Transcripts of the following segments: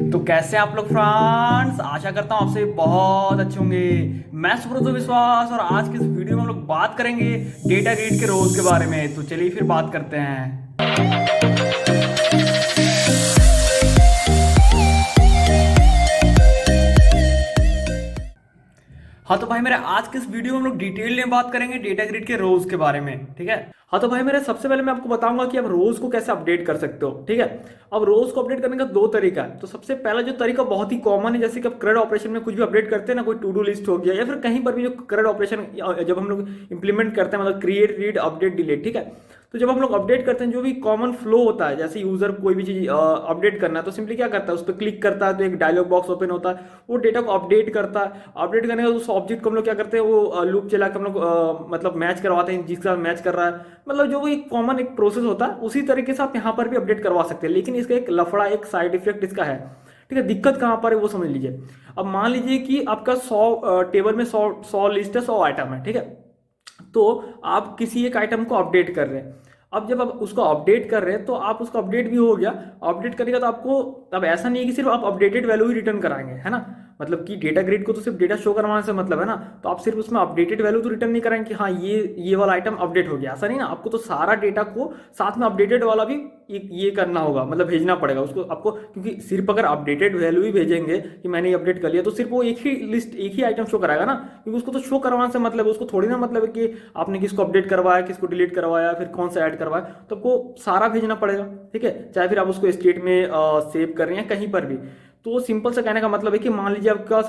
तो कैसे हैं आप लोग फ्रेंड्स। आशा करता हूँ आपसे बहुत अच्छे होंगे। मैं सुब्रत विश्वास और आज की इस वीडियो में हम लोग बात करेंगे डेटा ग्रिड के रोल्स के बारे में। तो चलिए फिर बात करते हैं। हाँ तो भाई मेरे आज के इस वीडियो में हम लोग डिटेल में बात करेंगे डेटा ग्रिड के रोज के बारे में, ठीक है। हाँ तो भाई मेरे सबसे पहले मैं आपको बताऊंगा कि आप रोज को कैसे अपडेट कर सकते हो, ठीक है। अब रोज को अपडेट करने का दो तरीका है। तो सबसे पहला जो तरीका बहुत ही कॉमन है, जैसे कि आप क्रेड ऑपरेशन में कुछ भी अपडेट करते हैं ना, कोई टू डू लिस्ट हो गया या फिर कहीं पर भी जो क्रेड ऑपरेशन जब हम लोग इंप्लीमेंट करते हैं, मतलब क्रिएट रीड अपडेट डिलीट, ठीक है। तो जब हम लोग अपडेट करते हैं जो भी कॉमन फ्लो होता है, जैसे यूजर कोई भी चीज अपडेट करना है तो सिंपली क्या करता है, उस पर क्लिक करता है तो एक डायलॉग बॉक्स ओपन होता है, वो डेटा को अपडेट करता है। अपडेट करने के बाद उस ऑब्जेक्ट को हम लोग क्या करते हैं, वो लूप चला के हम लोग मतलब मैच करवाते हैं जिसके साथ मैच कर रहा है। मतलब जो भी कॉमन एक प्रोसेस होता है उसी तरीके से आप यहाँ पर भी अपडेट करवा सकते हैं। लेकिन इसका एक लफड़ा, एक साइड इफेक्ट इसका है, ठीक है। दिक्कत कहाँ पर है वो समझ लीजिए। अब मान लीजिए कि आपका 100 टेबल में 100 लिस्ट है, 100 आइटम है, ठीक है। तो आप किसी एक आइटम को अपडेट कर रहे हैं। अब जब आप उसको अपडेट कर रहे हैं तो आप उसको अपडेट भी हो गया। अपडेट करेगा तो आपको अब ऐसा नहीं है कि सिर्फ आप अपडेटेड वैल्यू ही रिटर्न कराएंगे, है ना। मतलब कि डेटा ग्रिड को तो सिर्फ डेटा शो करवाने से मतलब है ना। तो आप सिर्फ उसमें अपडेटेड वैल्यू तो रिटर्न नहीं कराएंगे कि हाँ ये वाला आइटम अपडेट हो गया, ऐसा नहीं ना। आपको तो सारा डेटा को साथ में अपडेटेड वाला भी ये करना होगा, मतलब भेजना पड़ेगा उसको आपको। क्योंकि सिर्फ अगर अपडेटेड वैल्यू ही भेजेंगे कि मैंने अपडेट कर लिया तो सिर्फ वो एक ही लिस्ट, एक ही आइटम शो कराएगा ना। क्योंकि उसको तो शो करवाने से मतलब है, उसको थोड़ी ना मतलब है कि आपने किसको अपडेट करवाया, किसको डिलीट करवाया, फिर कौन सा ऐड करवाया। तो आपको सारा भेजना पड़ेगा, ठीक है। चाहे फिर आप उसको स्टेट में सेव कर रहे हैं कहीं पर भी। तो सिंपल से कहने का मतलब है कि मान लीजिए आपके पास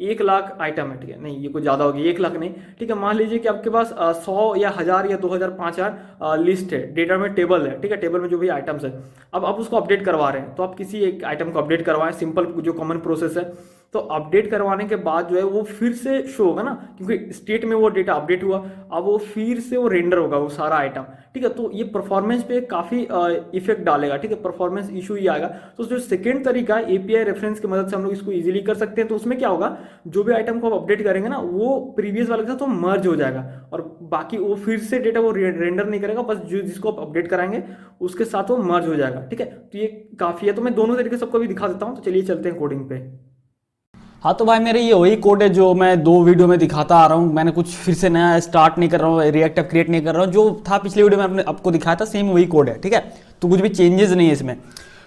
1 लाख आइटम है, ठीक है। नहीं ये कुछ ज़्यादा होगी, 1 लाख नहीं, ठीक है। मान लीजिए कि आपके पास 100 या 1000 या 2000 5000 लिस्ट है, डेटा में टेबल है, ठीक है। टेबल में जो भी आइटम्स है, अब आप उसको अपडेट करवा रहे हैं तो आप किसी एक आइटम को अपडेट करवाएं, सिंपल जो कॉमन प्रोसेस है। तो अपडेट करवाने के बाद जो है वो फिर से शो होगा ना, क्योंकि स्टेट में वो डेटा अपडेट हुआ। अब वो फिर से वो रेंडर होगा वो सारा आइटम, ठीक है। तो ये परफॉर्मेंस पे काफ़ी इफेक्ट डालेगा, ठीक है। परफॉर्मेंस इशू ही आएगा। तो जो सेकेंड तरीका है एपीआई रेफरेंस की मदद से हम लोग इसको इजीली कर सकते हैं। तो उसमें क्या होगा, जो भी आइटम को आप अपडेट करेंगे ना वो प्रीवियस वाले के साथ तो मर्ज हो जाएगा, और बाकी वो फिर से डेटा वो रेंडर नहीं करेगा, बस जो जिसको आप अपडेट कराएंगे उसके साथ वो मर्ज हो जाएगा, ठीक है। तो ये काफ़ी है। तो मैं दोनों तरीके सबको भी दिखा देता हूँ। तो चलिए चलते हैं कोडिंग पे। हाँ तो भाई मेरे ये वही कोड है जो मैं 2 वीडियो में दिखाता आ रहा हूँ। मैंने कुछ फिर से नया स्टार्ट नहीं कर रहा हूँ, रिएक्ट ऐप क्रिएट नहीं कर रहा हूँ। जो था पिछले वीडियो में आपने आपको दिखाया था सेम वही कोड है, ठीक है। तो कुछ भी चेंजेस नहीं है इसमें।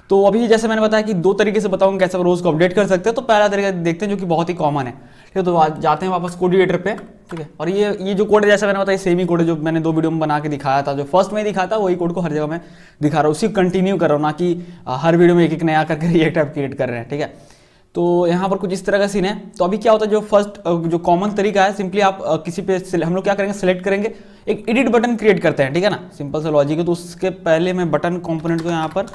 तो अभी जैसे मैंने बताया कि 2 तरीके से बताऊंगा कैसे आप रोज को अपडेट कर सकते हैं। तो पहला तरीका देखते हैं जो कि बहुत ही कॉमन है, ठीक है। तो जाते हैं वापस कोड एडिटर पे, ठीक है। और ये जो कोड है जैसे मैंने बताया सेम ही कोड है जो मैंने 2 वीडियो में बना के दिखाया था। जो फर्स्ट में दिखाया था वही कोड को हर जगह मैं दिखा रहा हूँ, उसी कंटिन्यू कर रहा हूँ, ना कि हर वीडियो में एक एक नया करके रिएक्ट ऐप क्रिएट कर रहे हैं, ठीक है। तो यहाँ पर कुछ इस तरह का सीन है। तो अभी क्या होता है, जो फर्स्ट जो कॉमन तरीका है, सिंपली आप किसी पे हम लोग क्या करेंगे, सेलेक्ट करेंगे, एक एडिट बटन क्रिएट करते हैं, ठीक है ना। सिंपल सा लॉजिक है। तो उसके पहले मैं बटन कंपोनेंट को यहाँ पर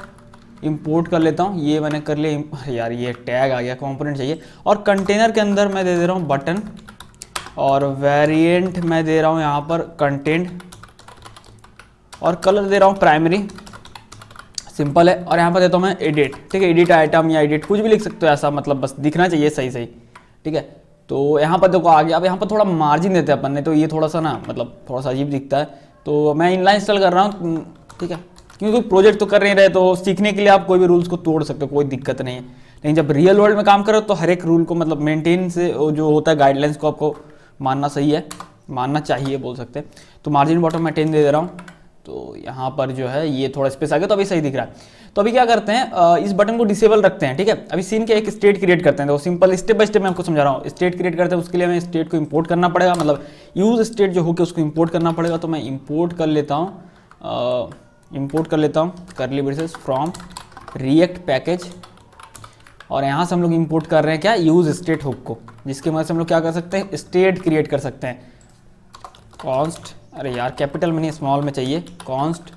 इंपोर्ट कर लेता हूँ। ये मैंने कर लिया। यार ये टैग आ गया, कंपोनेंट चाहिए। और कंटेनर के अंदर मैं दे रहा हूँ बटन, और वेरिएंट मैं दे रहा हूँ यहाँ पर कंटेंट, और कलर दे रहा हूँ प्राइमरी, सिंपल है। और यहाँ पर देता हूँ मैं एडिट, ठीक है। एडिट आइटम या एडिट कुछ भी लिख सकते हो, ऐसा मतलब बस दिखना चाहिए सही सही, ठीक है। तो यहाँ पर देखो आ गया। अब यहाँ पर थोड़ा मार्जिन देते हैं अपन ने, तो ये थोड़ा सा ना मतलब थोड़ा सा अजीब दिखता है। तो मैं इनलाइन इंस्टॉल कर रहा हूँ, ठीक है। क्योंकि प्रोजेक्ट तो कर नहीं रहे, तो सीखने के लिए आप कोई भी रूल्स को तोड़ सकते हो, कोई दिक्कत नहीं है। लेकिन जब रियल वर्ल्ड में काम करो तो हर एक रूल को मतलब मेंटेन से जो होता है गाइडलाइंस को आपको मानना सही है, मानना चाहिए बोल सकते हैं। तो मार्जिन बॉटम मैं 10 दे रहा हूँ। तो यहाँ पर जो है ये थोड़ा स्पेस आ गया, तो अभी सही दिख रहा है। तो अभी क्या करते हैं, इस बटन को डिसेबल रखते हैं, ठीक है। अभी सीन के एक स्टेट क्रिएट करते हैं। तो सिंपल स्टेप बाय स्टेप मैं आपको समझा रहा हूँ। स्टेट क्रिएट करते हैं, उसके लिए हमें स्टेट को इंपोर्ट करना पड़ेगा, मतलब यूज स्टेट जो होकर उसको इंपोर्ट करना पड़ेगा। तो मैं इंपोर्ट कर लेता हूँ करली ब्रेसेस फ्रॉम रिएक्ट पैकेज, और यहाँ से हम लोग इंपोर्ट कर रहे हैं क्या, यूज स्टेट हुक को, जिसकी मदद से हम लोग क्या कर सकते हैं, स्टेट क्रिएट कर सकते हैं। कॉन्स्ट, अरे यार कैपिटल में नहीं स्मॉल में चाहिए, कॉन्स्ट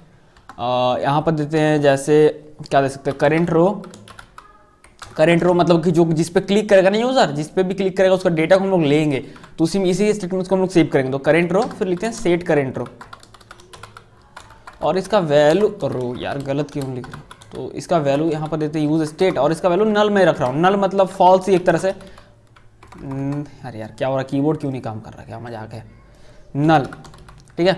यहाँ पर देते हैं, जैसे क्या दे सकते हैं, करेंट रो मतलब कि जो जिस पे क्लिक करेगा ना यूजर, जिस पे भी क्लिक करेगा उसका डेटा को हम लोग लेंगे, तो इसी स्टेटमेंट को हम लोग सेव करेंगे। तो करेंट रो, फिर लिखते हैं सेट करेंट रो, और इसका वैल्यू रो, यार गलत क्यों लिख रहा हूँ। तो इसका वैल्यू यहाँ पर देते हैं यूज स्टेट, और इसका वैल्यू नल में रख रहा हूँ। नल मतलब फॉल्स ही एक तरह से। अरे यार क्या हो रहा है, कीबोर्ड क्यों नहीं काम कर रहा, क्या मजाक है, नल, ठीक है।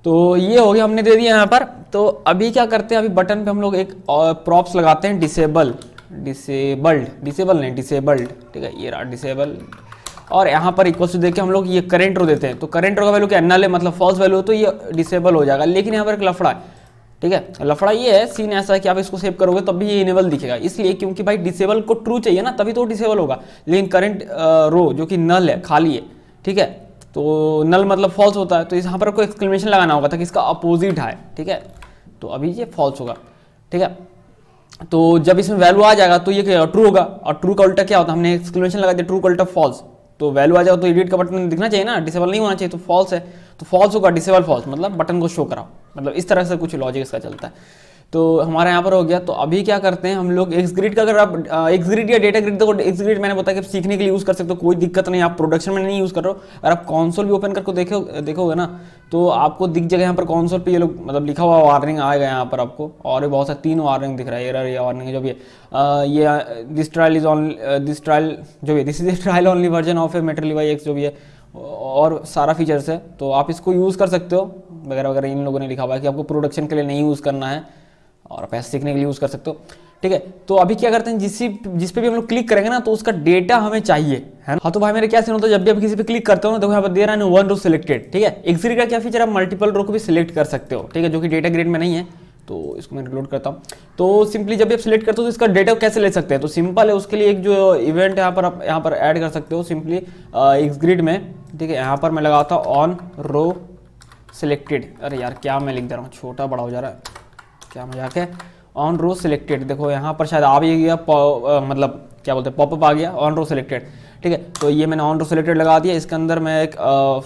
तो ये हो गया, हमने दे दिया यहाँ पर। तो अभी क्या करते हैं, अभी बटन पे हम लोग एक प्रॉप्स लगाते हैं, डिसेबल नहीं डिसेबल्ड, ठीक है, ये रहा डिसेबल। और यहाँ पर इक्वल टू देके हम लोग ये करंट रो देते हैं, तो करंट रो का वैल्यू क्या नल है, मतलब फॉल्स वैल्यू हो, तो ये डिसेबल हो जाएगा। लेकिन यहाँ पर एक लफड़ा है, ठीक है, लफड़ा ये है, सीन ऐसा है कि आप इसको सेव करोगे तब भी ये इनेबल दिखेगा, इसलिए क्योंकि भाई डिसेबल को ट्रू चाहिए ना, तभी तो डिसेबल होगा। लेकिन करंट रो जो कि नल है, खाली है, ठीक है, तो नल मतलब फॉल्स होता है, तो यहाँ पर कोई एक्सक्लेमेशन लगाना होगा ताकि इसका अपोजिट है, ठीक है, तो अभी ये फॉल्स होगा, ठीक है। तो जब इसमें वैल्यू आ जाएगा तो ये ट्रू होगा, और ट्रू का उल्टा क्या होता है, हमने एक्सक्लेमेशन लगा दिया, ट्रू का उल्टा फॉल्स, तो वैल्यू आ जाएगा तो एडिट का बटन दिखना चाहिए ना, डिसेबल नहीं होना चाहिए, तो फॉल्स है तो फॉल्स होगा, डिसेबल फॉल्स मतलब बटन को शो कराओ, मतलब इस तरह से कुछ लॉजिक इसका चलता है। तो हमारे यहाँ पर हो गया। तो अभी क्या करते हैं हम लोग एक्सग्रिड का, अगर आप एक्सग्रिड या डेटा ग्रिड, देखो एक्सग्रिड मैंने बताया कि सीखने के लिए यूज़ कर सकते हो, कोई दिक्कत नहीं, आप प्रोडक्शन में नहीं यूज़ कर रहे हो। अगर आप कंसोल भी ओपन करके देखोगे ना, तो आपको दिख जाएगा यहाँ पर कंसोल पे ये लोग मतलब लिखा हुआ वार्निंग आएगा यहाँ पर आपको, और भी बहुत सारे 3 वार्निंग दिख रहा है, एरर या वार्निंग जो भी है, ये this trial is on this trial जो भी this is trial only version of a metal x जो भी है, और सारा फीचर्स है, तो आप इसको यूज़ कर सकते हो वगैरह वगैरह। इन लोगों ने लिखा हुआ है कि आपको प्रोडक्शन के लिए नहीं यूज़ करना है और पैसे सीखने के लिए यूज़ कर सकते हो, ठीक है। तो अभी क्या करते हैं, जिस पे भी हम लोग क्लिक करेंगे ना, तो उसका डेटा हमें चाहिए, है ना। हाँ, तो भाई मेरे क्या सीन होता है, जब भी आप किसी पे क्लिक करते हो ना, तो यहाँ पर दे रहा है 1 रो सिलेक्टेड, ठीक है। एक्सग्रिड का क्या फीचर, आप मल्टीपल रो को भी सिलेक्ट कर सकते हो, ठीक है, जो कि डेटा ग्रिड में नहीं है। तो इसको मैं रिलोड करता हूँ। तो सिंपली जब भी आप सिलेक्ट करते हो तो इसका डेटा कैसे ले सकते हैं, तो सिंपल है, उसके लिए एक जो इवेंट यहाँ पर आप यहाँ पर ऐड कर सकते हो सिंपली एक्सग्रिड में, ठीक है। यहाँ पर मैं लगाता हूँ ऑन रो सिलेक्टेड, अरे यार क्या मैं लिख दे रहा हूँ, छोटा बड़ा हो जा रहा है, क्या मजाक है। ऑन रो सिलेक्टेड, देखो यहाँ पर शायद आ भी गया, मतलब क्या बोलते हैं, पॉपअप आ गया ऑन रो सिलेक्टेड, ठीक है। तो ये मैंने ऑन रो सिलेक्टेड लगा दिया। इसके अंदर मैं एक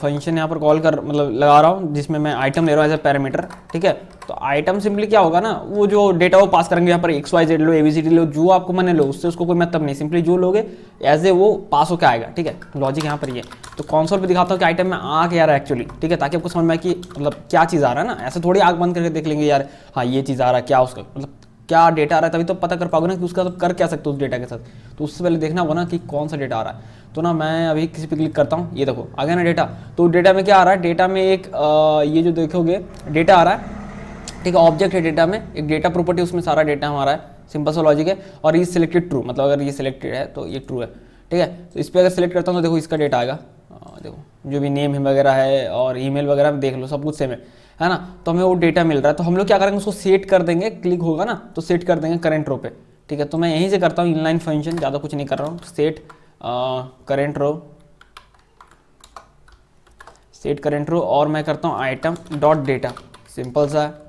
फंक्शन यहाँ पर कॉल कर मतलब लगा रहा हूँ, जिसमें मैं आइटम ले रहा हूँ एज ए पैरामीटर, ठीक है। तो आइटम सिंपली क्या होगा ना, वो जो डेटा वो पास करेंगे, यहाँ पर XYZ लो, ABCD लो, जो आपको मन लो, उससे उसको कोई मतलब नहीं, सिंपली जो लोगे एज ए वो पास होकर आएगा, ठीक है। लॉजिक यहाँ पर ये, तो कंसोल पे दिखाता हूँ कि आइटम में आ क्या रहा है एक्चुअली, ठीक है, ताकि आपको समझ में आए कि मतलब क्या चीज़ आ रहा है ना। ऐसे थोड़ी आँख बंद करके देख लेंगे यार, हाँ ये चीज़ आ रहा है, क्या उसका मतलब क्या डेटा आ रहा है, तभी तो पता कर पाओगे ना कि उसका कर क्या सकते हो उस डेटा के साथ। तो उससे पहले देखना होगा ना कि कौन सा डेटा आ रहा है। तो ना मैं अभी किसी पे क्लिक करता हूँ, ये देखो आ गया ना डेटा। तो डेटा में क्या आ रहा है, डेटा में एक ये जो देखोगे डेटा आ रहा है, ठीक है, ऑब्जेक्ट है डेटा में, एक डेटा प्रॉपर्टी, उसमें सारा डेटा हमारा है, सिंपल सा लॉजिक है। और ये सिलेक्टेड ट्रू, मतलब अगर ये सिलेक्टेड है तो ये ट्रू है, ठीक है। तो इस पर अगर सिलेक्ट करता हूँ तो देखो इसका डेटा आएगा, देखो जो भी नेम वगैरह है और ईमेल वगैरह देख लो, सब कुछ सेम है ना। तो हमें वो डेटा मिल रहा है, तो हम लोग क्या करेंगे, उसको सेट कर देंगे, क्लिक होगा ना तो सेट कर देंगे करंट रो पे, ठीक है। तो मैं यहीं से करता हूँ इनलाइन फंक्शन, ज़्यादा कुछ नहीं कर रहा हूँ, सेट करंट रो, सेट करंट रो, और मैं करता हूँ आइटम डॉट डेटा, सिंपल सा है।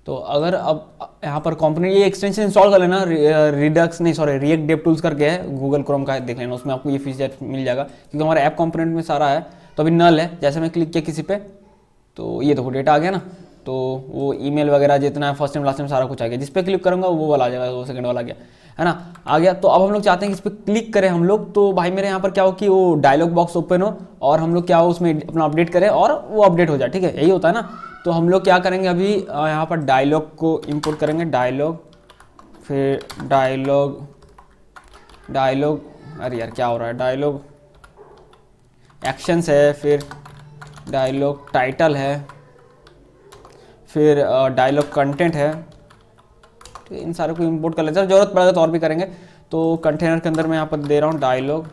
तो अगर अब यहाँ पर कंपोनेंट ये एक्सटेंशन इंस्टॉल कर लेना, रिडक्स नहीं सॉरी रिएक्ट डेव टूल्स करके है, गूगल क्रोम का देख लेना, उसमें आपको ये फीचर मिल जाएगा, क्योंकि हमारा ऐप कंपोनेंट में सारा है। तो अभी नल है, जैसे मैं क्लिक किया किसी पे तो ये देखो डेटा आ गया ना, तो वो ईमेल वगैरह जितना है फर्स्ट नेम लास्ट नेम सारा कुछ आ गया, जिस पे क्लिक करूँगा वो वाला आ जाएगा, वो सेकंड वाला आ गया, है ना, आ गया। तो अब हम लोग चाहते हैं कि इस पर क्लिक करें हम लोग, तो भाई मेरे यहाँ पर क्या हो कि वो डायलॉग बॉक्स ओपन हो और हम लोग क्या हो उसमें अपना अपडेट करें और वो अपडेट हो जाए, ठीक है, यही होता है ना। तो हम लोग क्या करेंगे अभी यहाँ पर डायलॉग को इंपोर्ट करेंगे, डायलॉग, फिर डायलॉग अरे यार क्या हो रहा है, डायलॉग एक्शंस है, फिर डायलॉग टाइटल है, फिर डायलॉग कंटेंट है, तो इन सारे को इंपोर्ट कर लेते हैं, जरूरत पड़ेगा तो और भी करेंगे। तो कंटेनर के अंदर मैं यहाँ पर दे रहा हूँ डायलॉग,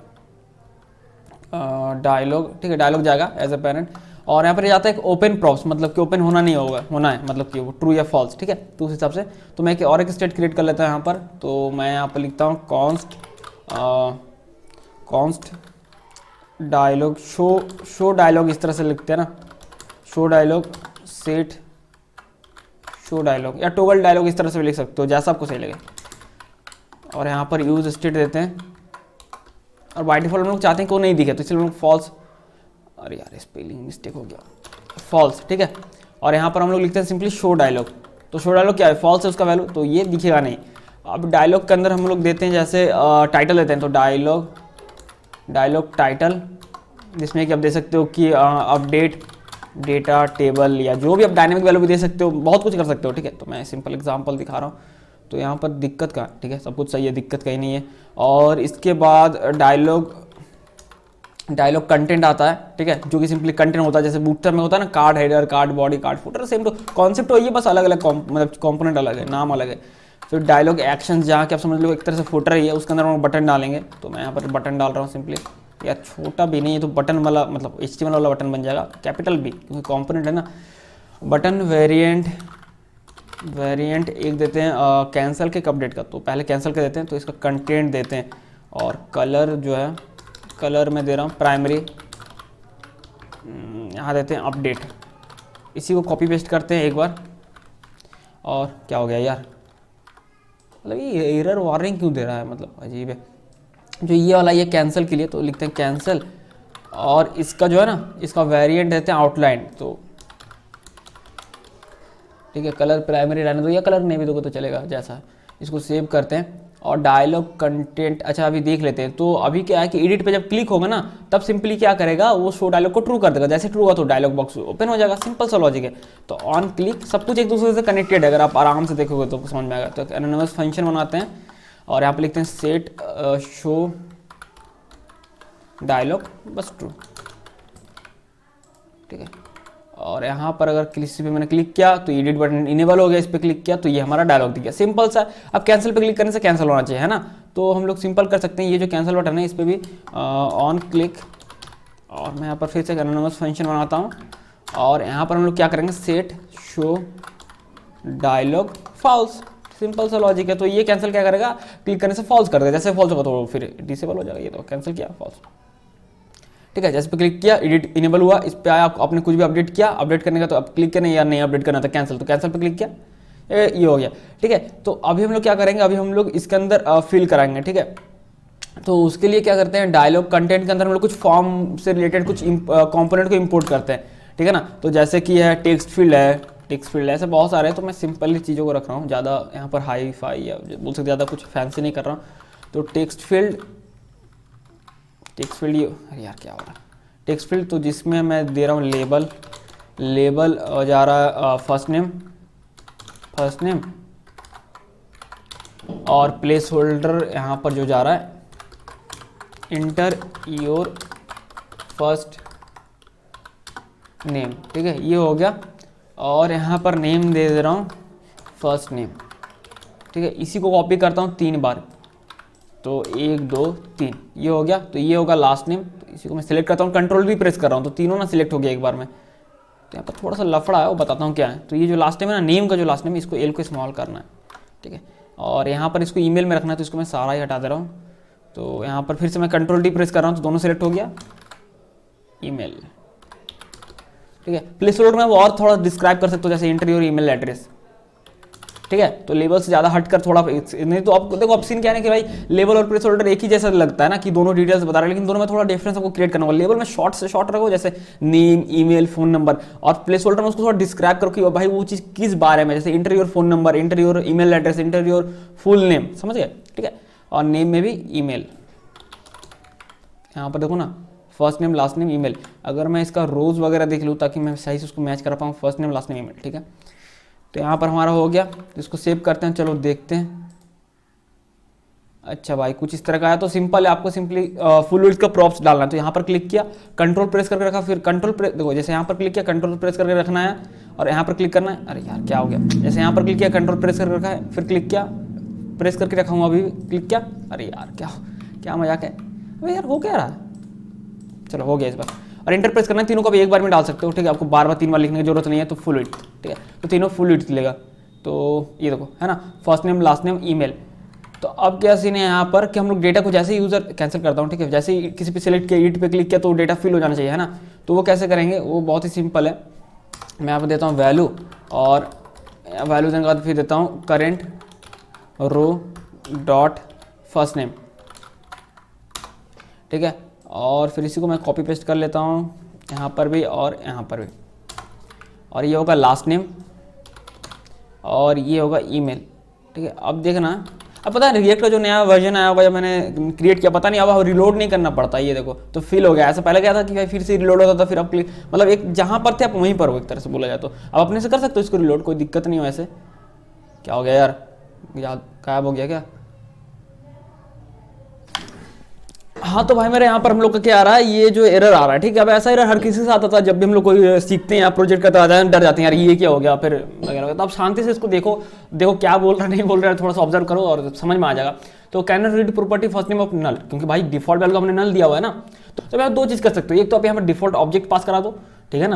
ठीक है, डायलॉग जाएगा एज ए पेरेंट। और यहाँ पर जाता है एक ओपन प्रॉप्स, मतलब कि ओपन होना नहीं होगा, होना है मतलब कि वो ट्रू या फॉल्स, ठीक है। तो उस हिसाब से तो मैं और एक स्टेट क्रिएट कर लेता हूँ यहाँ पर। तो मैं यहाँ पर लिखता हूँ कॉन्स्ट डायलॉग शो डायलॉग, इस तरह से लिखते हैं ना, show dialog set show dialog या टोगल डायलॉग, इस तरह से भी लिख सकते हो, जैसा आपको सही लगे। और यहाँ पर यूज स्टेट देते हैं, और बाय डिफॉल्ट हम लोग चाहते हैं कि वो नहीं दिखे, तो इसलिए हम लोग फॉल्स, अरे यार स्पेलिंग मिस्टेक हो गया, फॉल्स, ठीक है। और यहाँ पर हम लोग लिखते हैं सिंपली शो डायलॉग। तो शो डायलॉग क्या है, फॉल्स है उसका वैल्यू, तो ये दिखेगा नहीं। अब डायलॉग के अंदर हम लोग देते हैं जैसे टाइटल देते हैं, तो डायलॉग टाइटल, जिसमें कि आप दे सकते हो कि अपडेट डेटा टेबल, या जो भी आप डायनेमिक वैल्यू भी दे सकते हो, बहुत कुछ कर सकते हो, ठीक है। तो मैं सिंपल एग्जांपल दिखा रहा हूँ। तो यहाँ पर दिक्कत का, ठीक है, सब कुछ सही है, दिक्कत कहीं नहीं है। और इसके बाद डायलॉग कंटेंट आता है, ठीक है, जो कि सिंपली कंटेंट होता है, जैसे बूटर में होता है ना, card header, card body, card footer, same तो कॉन्सेप्ट वही है, बस अलग अलग मतलब कंपोनेंट अलग है, नाम अलग है। फिर डायलॉग एक्शन जहाँ के आप समझ लो एक तरह से फुटर ही है, उसके अंदर हम बटन डालेंगे। तो मैं यहाँ पर बटन डाल रहा हूँ सिंपली, यार छोटा भी नहीं है तो बटन वाला मतलब HTML वाला बटन बन जाएगा, कैपिटल भी क्योंकि कंपोनेंट है ना। बटन वेरिएंट एक देते हैं कैंसिल के अपडेट का, तो पहले कैंसिल कर देते हैं, तो इसका कंटेंट देते हैं। और कलर जो है, कलर में दे रहा हूँ प्राइमरी, यहाँ देते हैं अपडेट। इसी को कॉपी पेस्ट करते हैं एक बार। और क्या हो गया यार, मतलब ये एरर वार्निंग क्यों दे रहा है, मतलब अजीब है। जो ये वाला ये कैंसिल के लिए, तो लिखते हैं कैंसिल। और इसका जो है ना, इसका वेरिएंट देते हैं आउटलाइन। तो ठीक है, कलर प्राइमरी रहने दो या कलर नहीं भी दोगे तो चलेगा जैसा। इसको सेव करते हैं और डायलॉग कंटेंट, अच्छा अभी देख लेते हैं। तो अभी क्या है कि एडिट पे जब क्लिक होगा ना, तब सिंपली क्या करेगा, वो शो डायलॉग को ट्रू कर देगा। जैसे ट्रू हुआ तो डायलॉग बॉक्स ओपन हो जाएगा, सिंपल सा लॉजिक है। तो ऑन क्लिक सब कुछ एक दूसरे से कनेक्टेड है, अगर आप आराम से देखोगे तो समझ में आएगा। तो एनोनिमस फंक्शन बनाते हैं और यहाँ पे लिखते हैं सेट शो डायलॉग, बस ट्रू, ठीक है। और यहाँ पर अगर किसी पे मैंने क्लिक किया तो एडिट बटन इनेबल हो गया, इस पर क्लिक किया तो ये हमारा डायलॉग दिख गया, सिंपल सा। अब कैंसिल पे क्लिक करने से कैंसिल होना चाहिए, है ना। तो हम लोग सिंपल कर सकते हैं, ये जो कैंसिल बटन है इस पर भी ऑन क्लिक, और मैं यहाँ पर फिर से एनोनिमस फंक्शन बनाता हूँ। और यहाँ पर हम लोग क्या करेंगे, set show dialog false, simple सा लॉजिक है। तो ये कैंसिल क्या करेगा, क्लिक करने से फॉल्स कर देगा, जैसे फॉल्स होगा तो फिर डिसेबल हो जाएगा। ये तो कैंसिल किया फॉल्स, ठीक है। जैसे पे क्लिक किया एडिट इनेबल हुआ, इस पे आया, आपने कुछ भी अपडेट किया, अपडेट करने का तो अब क्लिक करना या नहीं अपडेट करना था कैंसिल, तो कैंसिल पे क्लिक किया, ये हो गया, ठीक है। तो अभी हम लोग क्या करेंगे, अभी हम लोग इसके अंदर फिल कराएंगे, ठीक है। तो उसके लिए क्या करते हैं, डायलॉग कंटेंट के अंदर हम लोग कुछ फॉर्म से रिलेटेड कुछ कंपोनेंट को इंपोर्ट करते हैं, ठीक है ना। तो जैसे कि है टेक्स्ट फील्ड है, ऐसे बहुत सारे हैं। तो मैं सिंपल चीज़ों को रख रहा हूँ, ज़्यादा यहाँ पर हाई फाई या बोल सकते ज़्यादा कुछ फैंसी नहीं कर रहा हूँ। तो टेक्स्ट फील्ड ये, अरे यार क्या हो रहा है, टेक्स्ट फील्ड, तो जिसमें मैं दे रहा हूँ लेबल जा रहा है फर्स्ट नेम, और प्लेस होल्डर यहाँ पर जो जा रहा है इंटर योर फर्स्ट नेम, ठीक है, ये हो गया। और यहाँ पर नेम दे रहा हूँ फर्स्ट नेम, ठीक है। इसी को कॉपी करता हूँ 3 बार, तो 1 2 3, ये हो गया। तो ये होगा लास्ट नेम, तो इसी को मैं सिलेक्ट करता हूँ, कंट्रोल भी प्रेस कर रहा हूँ, तो तीनों ना सिलेक्ट हो गया एक बार में। तो यहाँ पर थोड़ा सा लफड़ा है, वो बताता हूँ क्या है। तो ये जो लास्ट नेम है ना, नेम का जो लास्ट नेम, इसको एल को स्मॉल करना है, ठीक है। और यहाँ पर इसको ईमेल में रखना है, तो इसको मैं सारा ही हटा दे रहा हूँ। तो यहाँ पर फिर से मैं कंट्रोल डी प्रेस कर रहा हूँ, तो दोनों सिलेक्ट हो गया, ईमेल, ठीक है। प्लेस होल्डर में वो और थोड़ा डिस्क्राइब कर सकते हो, जैसे इंटर योर ईमेल एड्रेस, ठीक है। तो लेबल से ज़्यादा हटकर थोड़ा नहीं, तो आपको देखो ऑप्शन क्या है कि भाई लेबल और प्लेस होल्डर एक ही जैसा लगता है ना, कि दोनों डिटेल्स बता रहे हैं, लेकिन दोनों में थोड़ा डिफरेंस आपको क्रिएट करना होगा। लेबल में शॉर्ट से शॉर्ट रखो, जैसे नेम, ईमेल, फोन नंबर, और प्लेस होल्डर में उसको थोड़ा डिस्क्राइब करो कि भाई वो चीज़ किस बारे में, जैसे inter your phone number, inter your email address, inter your full name, समझ गए, ठीक है। और नेम में भी ईमेल, यहाँ पर देखो ना, first name last name email. अगर मैं इसका रोज वगैरह देख लूँ ताकि मैं सही से उसको मैच कर पाऊँ, first name last name email, ठीक है। तो यहाँ पर हमारा हो गया, इसको सेव करते हैं, चलो देखते हैं। अच्छा भाई कुछ इस तरह का है, तो सिंपल है, आपको सिंपली फुल विड्थ का प्रॉप्स डालना है। तो यहाँ पर क्लिक किया, कंट्रोल प्रेस करके रखा, फिर कंट्रोल प्रेस, देखो जैसे यहाँ पर क्लिक किया कंट्रोल प्रेस करके रखना है, और यहाँ पर क्लिक करना है। अरे यार क्या हो गया, जैसे यहाँ पर क्लिक किया कंट्रोल प्रेस करके रखा है, फिर क्लिक किया, प्रेस करके रखा हूँ, अभी क्लिक किया। अरे यार क्या मजाक है, अरे यार हो क्या रहा है, चलो हो गया इस बार। और इंटर प्रेस करना है, तीनों को भी एक बार में डाल सकते हो, ठीक है। आपको बार 3 बार लिखने की जरूरत नहीं है। तो फुल विड्थ, ठीक है, तो तीनों फुल विड्थ लेगा। तो ये देखो है ना, first name last name email. तो अब क्या सीन है यहाँ पर कि हम लोग डेटा को जैसे यूजर कैंसिल करता हूँ, ठीक है, जैसे ही किसी पे सिलेक्ट किया, एडिट पे क्लिक किया, तो डेटा फिल हो जाना चाहिए, है ना। तो वो कैसे करेंगे, वो बहुत ही सिंपल है। मैं यहाँ पर देता हूँ वैल्यू, और वैल्यू देने के बाद फिर देता हूँ करेंट रो डॉट फर्स्ट नेम, ठीक है। और फिर इसी को मैं कॉपी पेस्ट कर लेता हूँ यहाँ पर भी और यहाँ पर भी। और ये होगा लास्ट नेम, और ये होगा ईमेल, ठीक है। अब देखना, अब पता है रिएक्ट का जो नया वर्जन आया होगा, जब मैंने क्रिएट किया, पता नहीं अब रिलोड नहीं करना पड़ता। ये देखो तो फिल हो गया, ऐसा पहले क्या था कि भाई फिर से रिलोड होता था, फिर अब क्लिक, मतलब एक जहाँ पर थे आप वहीं पर हो, एक तरह से बोला जाए तो। अब अपने से कर सकते हो इसको रिलोड, कोई दिक्कत नहीं हो। ऐसे क्या हो गया यार, याद गायब हो गया क्या। हाँ तो भाई मेरे यहाँ पर हम लोग का क्या आ रहा है, ये जो एरर आ रहा है, ठीक है। अब ऐसा एरर हर किसी के साथ आता है, जब भी हम लोग कोई सीखते हैं या प्रोजेक्ट करते हैं डर जाते हैं यार ये क्या हो गया फिर वगैरह। तो आप शांति से इसको देखो क्या बोल रहा है नहीं बोल रहा है, थोड़ा सा ऑब्जर्व करो और समझ में आ जाएगा। तो can not read property first name of null, क्योंकि भाई डिफॉल्ट वैल्यू हमने नल दिया हुआ है ना। तो आप दो चीज़ कर सकते हो, एक तो आप यहाँ पर डिफॉल्ट ऑब्जेक्ट पास करा दो, ठीक है ना,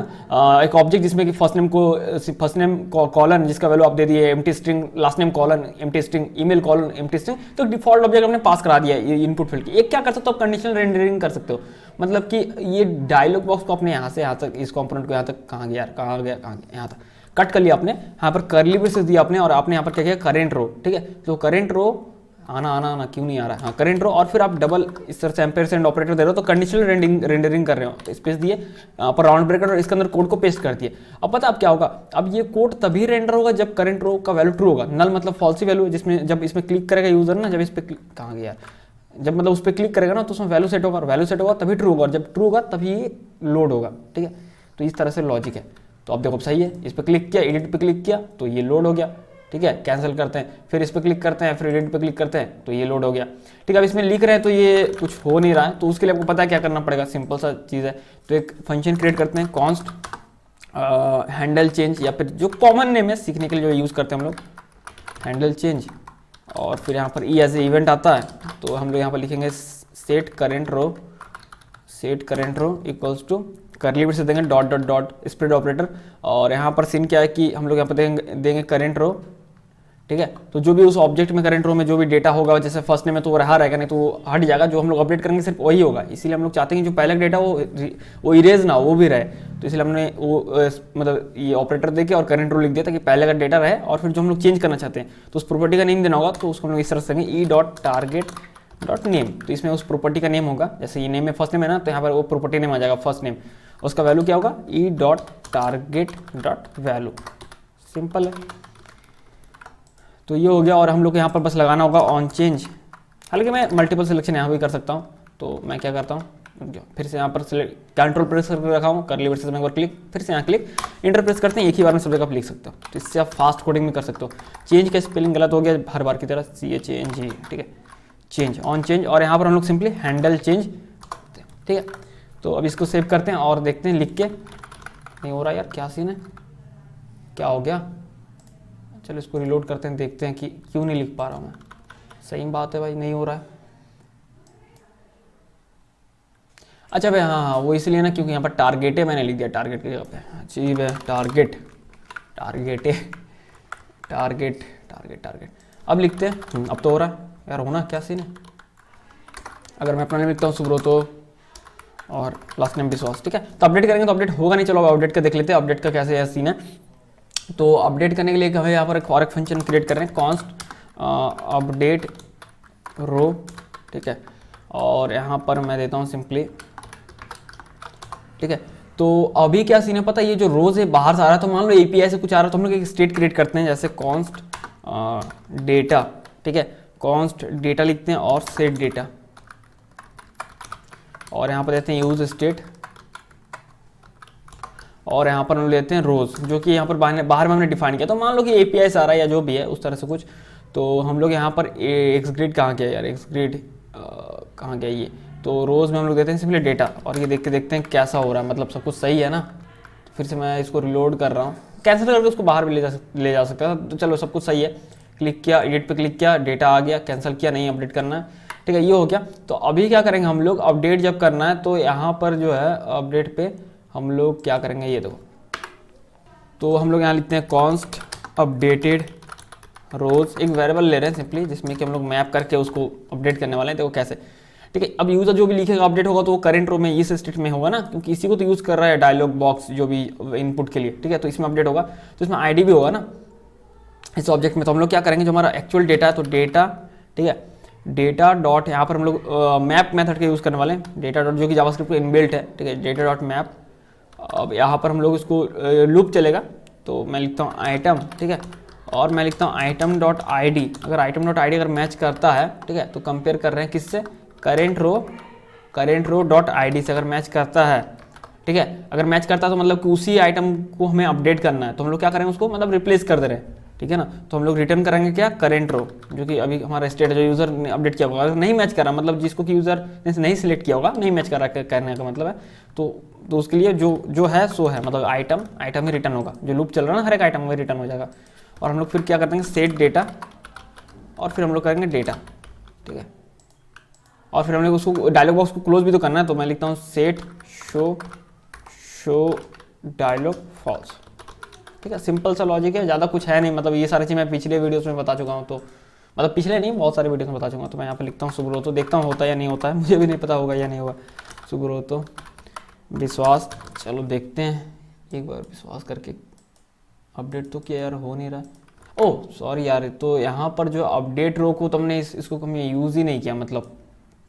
एक ऑब्जेक्ट जिसमें कि फर्स्ट नेम कॉलन जिसका वैल्यू आप दे दिए empty string, last name colon empty string, email colon empty string, तो डिफॉल्ट ऑब्जेक्ट हमने पास करा दिया है इनपुट फील्ड की। एक क्या कर सकते हो आप कंडीशनल रेंडरिंग कर सकते हो, मतलब कि ये डायलॉग बॉक्स को अपने यहाँ से यहाँ तक, इस कंपोनेंट को यहाँ तक कहाँ गया यहाँ तक कट कर लिया आपने, यहाँ पर करली ब्रेसेस दिया आपने और आपने यहाँ पर क्या किया करेंट रो, ठीक है। तो करेंट रो आना क्यों नहीं आ रहा है, हाँ करेंट रो, और फिर आप डबल इस तरह से एम्परसेंड ऑपरेटर दे रहे हो, तो कंडीशनल रेंडरिंग कर रहे हो, तो स्पेस दिए पर राउंड ब्रेकर और इसके अंदर कोड को पेस्ट कर दिए। अब पता अब क्या होगा, अब ये कोड तभी रेंडर होगा जब करेंट रो का वैल्यू ट्रू होगा। नल मतलब फॉल्सी वैल्यू, जिसमें जब इसमें क्लिक करेगा यूजर ना, जब इस पर कहाँ गया यार, जब मतलब उस पर क्लिक करेगा ना तो उसमें वैल्यू सेट होगा, वैल्यू सेट होगा तभी ट्रू होगा, और जब ट्रू होगा तभी लोड होगा, ठीक है। तो इस तरह से लॉजिक है। तो अब देखो सही है, इस पर क्लिक किया, एडिट पे क्लिक किया तो ये लोड हो गया, ठीक है। कैंसिल करते हैं, फिर इस पर क्लिक करते हैं, फिर एडिट पे क्लिक करते हैं तो ये लोड हो गया, ठीक है। अब इसमें लिख रहे हैं तो ये कुछ हो नहीं रहा है, तो उसके लिए आपको पता है क्या करना पड़ेगा, सिंपल सा चीज़ है। तो एक फंक्शन क्रिएट करते हैं कॉन्स्ट हैंडल चेंज, या फिर जो कॉमन नेम है सीखने के लिए जो यूज़ करते हैं हम लोग हैंडल चेंज, और फिर यहाँ पर ई एज ए इवेंट आता है, तो हम लोग यहाँ पर लिखेंगे set current row equals to curly braces देंगे dot dot dot spread operator, और यहाँ पर सीन क्या है कि हम लोग यहाँ पर देंगे करेंट रो, ठीक है। तो जो भी उस ऑब्जेक्ट में करेंट रो में जो भी डेटा होगा, जैसे फर्स्ट नेम में तो वो रहा रहेगा, नहीं तो वो हट जाएगा, जो हम लोग अपडेट करेंगे सिर्फ वही होगा। इसीलिए हम लोग चाहते हैं कि जो पहले का डेटा वो इरेज ना वो भी रहे, तो इसलिए हमने वो मतलब ये ऑपरेटर देके और करेंट रो लिख दिया ताकि पहले का डेटा रहे, और फिर जो हम लोग चेंज करना चाहते हैं तो उस प्रॉपर्टी का नेम देना होगा, तो उसको हम लोग इस तरह से देंगे E dot target dot name. तो इसमें उस प्रॉपर्टी का नेम होगा, जैसे ये नेम में फर्स्ट नेम है ना, तो यहाँ पर वो प्रॉपर्टी नेम आ जाएगा फर्स्ट नेम, उसका वैल्यू क्या होगा E dot target dot value, simple है। तो ये हो गया, और हम लोग यहाँ पर बस लगाना होगा ऑन चेंज। हालांकि मैं मल्टीपल सिलेक्शन यहाँ भी कर सकता हूँ, तो मैं क्या करता हूँ फिर से यहाँ पर कंट्रोल प्रेस करके रखा हूँ, करली ब्रेसेस में एक बार क्लिक, फिर से यहाँ क्लिक, इंटर प्रेस करते हैं, एक ही बार में सब जगह आप लिख सकते हो। तो इससे आप फास्ट कोडिंग में कर सकते हो। चेंज का स्पेलिंग गलत हो गया हर बार की तरह, CHANG, ठीक है, चेंज ऑन चेंज, और यहाँ पर हम लोग सिंपली हैंडल चेंज, ठीक है। तो अब इसको सेव करते हैं और देखते हैं लिख के, नहीं हो रहा यार, क्या सीन है, क्या हो गया। चलो इसको रिलोड करते हैं, देखते हैं कि क्यों नहीं लिख पा रहा हूँ मैं। सही बात है भाई, नहीं हो रहा है। अच्छा भाई हाँ, वो इसलिए ना क्योंकि यहाँ पर टारगेट है, मैंने लिख दिया टारगेट की जगह पे। अजीब है, टारगेट। अब लिखते हैं, अब तो हो रहा है यार, होना क्या सीन है। अगर मैं अपना नेम लिखता हूँ सुब्रतो और लास्ट नेम विश्वास, ठीक है। तो अपडेट करेंगे तो अपडेट होगा नहीं, चलो अपडेट का देख लेते हैं, अपडेट का कैसे सीन है। तो अपडेट करने के लिए हमें यहाँ पर एक फंक्शन क्रिएट कर रहे हैं कॉन्स्ट अपडेट रो, ठीक है। और यहाँ पर मैं देता हूँ सिंपली, ठीक है। तो अभी क्या सीन है पता है, ये जो रोज है बाहर से आ रहा है, तो मान लो API से कुछ आ रहा है, तो हम लोग एक स्टेट क्रिएट करते हैं, जैसे कॉन्स्ट डेटा, ठीक है, कॉन्स्ट डेटा लिखते हैं और सेट डेटा, और यहाँ पर देते हैं यूज स्टेट, और यहाँ पर हम लेते हैं रोज, जो कि यहाँ पर बाहर में हमने डिफाइन किया। तो मान लो कि API से आ रहा है या जो भी है उस तरह से कुछ, तो हम लोग यहाँ पर एक्सग्रिड कहाँ गया यार, एक्सग्रिड कहाँ गया ये, तो रोज़ में हम लोग देते हैं सिंपली डेटा, और ये देखते हैं कैसा हो रहा है, मतलब सब कुछ सही है ना। तो फिर से मैं इसको रिलोड कर रहा हूँ, कैंसिल करके उसको बाहर भी ले जा सकता है। तो चलो सब कुछ सही है, क्लिक किया, एडिट पे क्लिक किया, डेटा आ गया, कैंसिल किया, नहीं अपडेट करना है, ठीक है, ये हो गया। तो अभी क्या करेंगे हम लोग, अपडेट जब करना है तो यहाँ पर जो है अपडेट पे हम लोग क्या करेंगे, ये देखो। तो हम लोग यहाँ लिखते हैं कॉन्स्ट अपडेटेड रोज, एक वेरिएबल ले रहे हैं सिंपली, जिसमें कि हम लोग मैप करके उसको अपडेट करने वाले हैं। देखो कैसे, ठीक है। अब यूजर जो भी लिखेगा अपडेट होगा तो वो करेंट रो में इस स्टेट में होगा ना, क्योंकि इसी को तो यूज कर रहा है डायलॉग बॉक्स जो भी इनपुट के लिए, ठीक है। तो इसमें अपडेट होगा, तो इसमें ID भी होगा ना इस ऑब्जेक्ट में। तो हम लोग क्या करेंगे, जो हमारा एक्चुअल डेटा है, तो डेटा, ठीक है, डेटा डॉट, यहाँ पर हम लोग मैप मेथड का यूज़ करने वाले हैं, डेटा डॉट, जो कि जावास्क्रिप्ट में इनबिल्ट है, ठीक है, डेटा डॉट मैप। अब यहाँ पर हम लोग इसको लूप चलेगा, तो मैं लिखता हूँ आइटम, ठीक है, और मैं लिखता हूँ आइटम डॉट ID। अगर आइटम डॉट ID अगर मैच करता है, ठीक है, तो कंपेयर कर रहे हैं किससे, करेंट रो डॉट ID से अगर मैच करता है, ठीक है। अगर मैच करता है तो मतलब कि उसी आइटम को हमें अपडेट करना है, तो हम लोग क्या करेंगे, उसको मतलब रिप्लेस कर दे रहे हैं, ठीक है ना। तो हम लोग रिटर्न करेंगे क्या, करेंट रो, जो कि अभी हमारा स्टेट जो यूज़र ने अपडेट किया होगा, अगर नहीं मैच कर रहा, मतलब जिसको कि यूज़र ने नहीं सिलेक्ट किया होगा, नहीं मैच कर रहा कहने का मतलब है, तो उसके लिए जो है सो है, मतलब आइटम ही रिटर्न होगा, जो लूप चल रहा है ना हर एक आइटम में रिटर्न हो जाएगा। और हम लोग फिर क्या करते हैं, सेट डेटा, और फिर हम लोग करेंगे डेटा, ठीक है। और फिर हमने उसको डायलॉग बॉक्स को क्लोज भी तो करना है, तो मैं लिखता हूँ सेट शो डायलॉग फॉल्स, ठीक है। सिंपल सा लॉजिक है, ज़्यादा कुछ है नहीं, मतलब ये सारी चीज़ मैं पिछले वीडियोस में बता चुका हूँ, तो मतलब पिछले नहीं बहुत सारे वीडियोस में बता चुका हूँ। तो मैं यहाँ पे लिखता हूँ सुब्रोतो, देखता हूँ होता है या नहीं होता है, मुझे भी नहीं पता होगा या नहीं होगा। सुब्रोतो विश्वास, चलो देखते हैं एक बार विश्वास करके, अपडेट तो किया यार, हो नहीं रहा। ओह सॉरी यार, तो यहाँ पर जो अपडेट रो को तुमने इसको हमने यूज़ ही नहीं किया, मतलब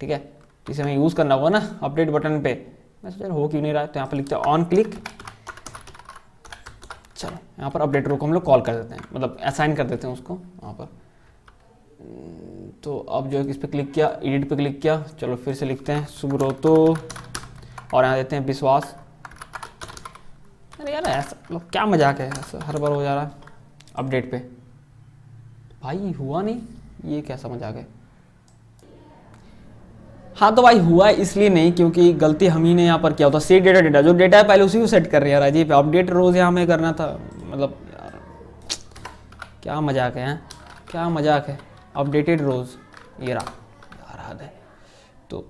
ठीक है, इसे हमें यूज़ करना होगा ना अपडेट बटन पे। मैं सोचा हो क्यों नहीं रहा है, तो यहाँ पर लिखते हैं ऑन क्लिक। चलो यहाँ पर अपडेट रो को हम लोग कॉल कर देते हैं, मतलब असाइन कर देते हैं उसको वहाँ पर। तो अब जो इस पर क्लिक किया, एडिट पे क्लिक किया, चलो फिर से लिखते हैं सुब्रोतो, और यहाँ देते हैं विश्वास। अरे यार ऐसा मतलब क्या मजाक है, ऐसा हर बार हो जा रहा है अपडेट पे, भाई हुआ नहीं, ये कैसा मजाक है। हाँ तो भाई हुआ इसलिए नहीं क्योंकि गलती हम ही ने यहाँ पर किया होता, सेट डेटा जो डेटा है पहले उसी को सेट कर रहे हैं यार, अजीब। अपडेट रोज यहाँ हमें करना था, मतलब यार क्या मजाक है, क्या मजाक है। अपडेटेड रोज ये रहा यार, हद है। तो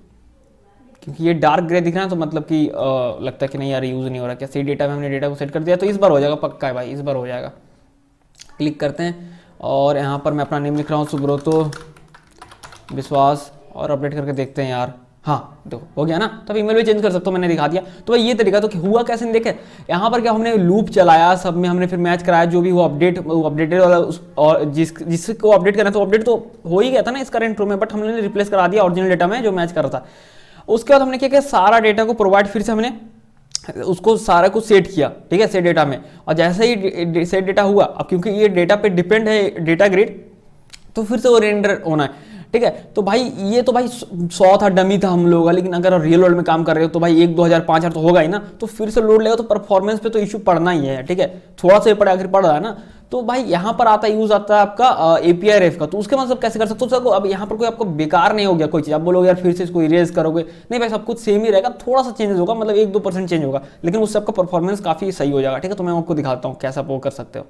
क्योंकि ये डार्क ग्रे दिख रहा है तो मतलब कि लगता है कि नहीं यार यूज़ नहीं हो रहा क्या, सेट डेटा में हमने डेटा को सेट कर दिया, तो इस बार हो जाएगा, पक्का है भाई, इस बार हो जाएगा। क्लिक करते हैं और यहाँ पर मैं अपना नेम लिख रहा हूँ सुब्रोतो विश्वास, और अपडेट करके देखते हैं यार। हाँ देखो हो गया ना, तब ईमेल भी चेंज कर सकता हूँ, मैंने दिखा दिया। तो भाई ये तरीका, तो हुआ कैसे नहीं देखे, यहाँ पर क्या हमने लूप चलाया, सब में हमने फिर मैच कराया, जो भी वो अपडेटेड वाला और जिसको अपडेट करना था, अपडेट तो हो ही गया था ना इस करंट रो में, बट हमने रिप्लेस करा दिया ओरिजिनल डेटा में जो मैच कर रहा था। उसके बाद हमने क्या किया, सारा डेटा को प्रोवाइड फिर से हमने उसको सारा कुछ सेट किया, ठीक है, सेट डेटा में। और जैसे ही सेट डेटा हुआ, अब क्योंकि ये डेटा पे डिपेंड है डेटा ग्रिड, तो फिर से वो रेंडर होना है, ठीक है। तो भाई ये तो भाई 100 था, डमी था हम लोग का, लेकिन अगर रियल वर्ल्ड में काम कर रहे हो तो भाई 1 2 हज़ार 5 हज़ार तो होगा ही ना, तो फिर से लोड लेगा तो परफॉर्मेंस पे तो इशू पड़ना ही है, ठीक है। थोड़ा सा पड़ा, आखिर पड़ रहा है ना। तो भाई यहाँ पर आता है यूज आता है आपका API रेफ का, तो उसके मतलब कैसे कर सकते हो सर, अब यहाँ पर कोई आपको बेकार नहीं हो गया कोई चीज़, आप बोलोगे यार फिर से इसको इरेज करोगे, नहीं भाई सब कुछ सेम ही रहेगा, थोड़ा सा चेंजेस होगा, मतलब 1-2% चेंज होगा, लेकिन उससे आपका परफॉर्मेंस काफ़ी सही हो जाएगा, ठीक है। तो मैं आपको दिखाता हूँ कैसे आप वो कर सकते हो।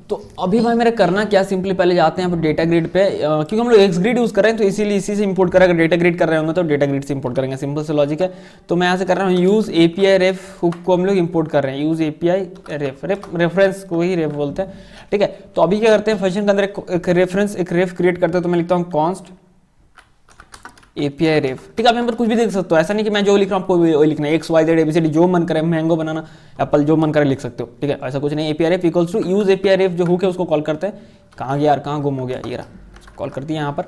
तो अभी भाई मेरा करना क्या, सिंपली पहले जाते हैं यहाँ पर डेटा ग्रिड पे, क्योंकि हम लोग एक्स ग्रिड यूज़ कर रहे हैं तो इसीलिए इसी से इंपोर्ट करेंगे, डेटा ग्रिड कर रहे होंगे तो डेटा ग्रिड से इंपोर्ट करेंगे, सिंपल से लॉजिक है। तो मैं यहाँ से कर रहा हूँ यूज़ API रेफ हुक को हम लोग इंपोर्ट कर रहे हैं, यूज़ API रेफरेंस को ही रेफ बोलते हैं, ठीक है। तो अभी क्या करते हैं, फंक्शन के अंदर एक रेफ क्रिएट करते हैं, तो मैं लिखता हूँ कॉन्स्ट API रेफ, ठीक है। आप यहाँ पर कुछ भी देख सकते हो, ऐसा नहीं कि मैं जो लिख रहा हूँ आपको वो लिखना है, XYZ ABCD जो मन करे, मैंगो बनाना एप्पल जो मन करे लिख सकते हो, ठीक है, ऐसा कुछ नहीं। API ref equals to use API ref जो हुक है उसको कॉल करते हैं। कहाँ गया यार, कहाँ गुम हो गया, ये रहा, कॉल करती है यहाँ पर।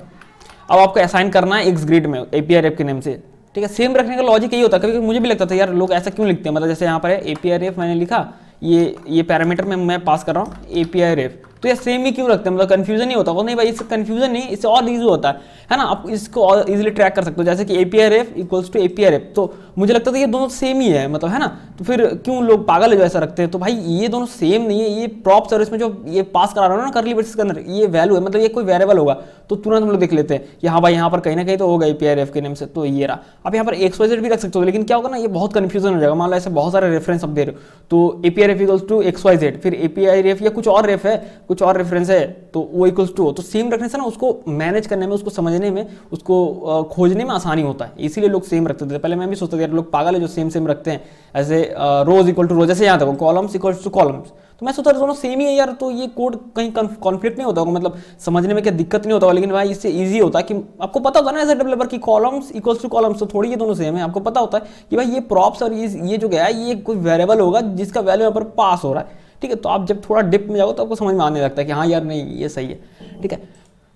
अब आपको असाइन करना है एक्स ग्रिड में API रेफ के नेम से, ठीक है। सेम रखने का लॉजिक यही होता है, कभी मुझे भी लगता था यार लोग ऐसा क्यों लिखते हैं, मतलब जैसे यहाँ पर है API रेफ मैंने लिखा, ये पैरामीटर में मैं पास कर रहा हूँ API रेफ, तो ये सेम ही क्यों रखते हैं, मतलब कंफ्यूजन नहीं होता वो, नहीं भाई इससे कंफ्यूजन नहीं, इससे और ईजी होता है ना, आप इसको और इजीली ट्रैक कर सकते हो, जैसे कि API ref equals to API ref, तो मुझे लगता था ये दोनों सेम ही है, मतलब है ना, तो फिर क्यों लोग पागल है जो ऐसा रखते हैं। तो भाई ये दोनों सेम नहीं है, ये प्रॉप सर्विस में जो ये पास करा रहा हूँ ना करली ब्रेसेस के अंदर, ये वैल्यू है, मतलब ये कोई वेरिएबल होगा, तो तुरंत हम लोग देख लेते हैं कि हाँ भाई यहाँ पर कहीं ना कहीं तो होगा API रेफ के नेम से, तो ये रहा। आप यहाँ पर XYZ भी रख सकते हो, लेकिन क्या होगा ना, ये बहुत कंफ्यूजन हो जाएगा, मान लो ऐसे बहुत सारे रेफरेंस आप दे रहे हो, तो API ref equals to XYZ, फिर API रेफ या कुछ और रेफ है, कुछ और रेफरेंस है, तो वो इक्वल्स टू हो, तो सेम रखने से ना उसको मैनेज करने में, उसको समझने में, उसको खोजने में आसानी होता है, इसीलिए लोग सेम रखते थे। पहले मैं भी सोचता था यार लोग पागल है जो सेम रखते हैं, ऐसे रोज इक्वल टू रोज, जैसे यहाँ तक कॉलम्स इक्वल्स टू कॉलम्स, तो मैं सोचता था दोनों सेम ही है यार, तो ये कोड कहीं कॉन्फ्लिक्ट नहीं होता होगा, मतलब समझने में क्या दिक्कत नहीं होता होगा, लेकिन भाई इससे ईजी होता है कि आपको पता होता है ना एज ए डेवलपर की कॉलम्स इक्वल्स टू कॉलम्स, तो थोड़ी ये दोनों सेम है, आपको पता होता है कि भाई ये प्रॉप्स और ये जो गया है ये कोई वेरिएबल होगा जिसका वैल्यू यहाँ पर पास हो रहा है, ठीक है। तो आप जब थोड़ा डिप में जाओ तो आपको समझ में आने लगता है कि हाँ यार नहीं ये सही है, ठीक है।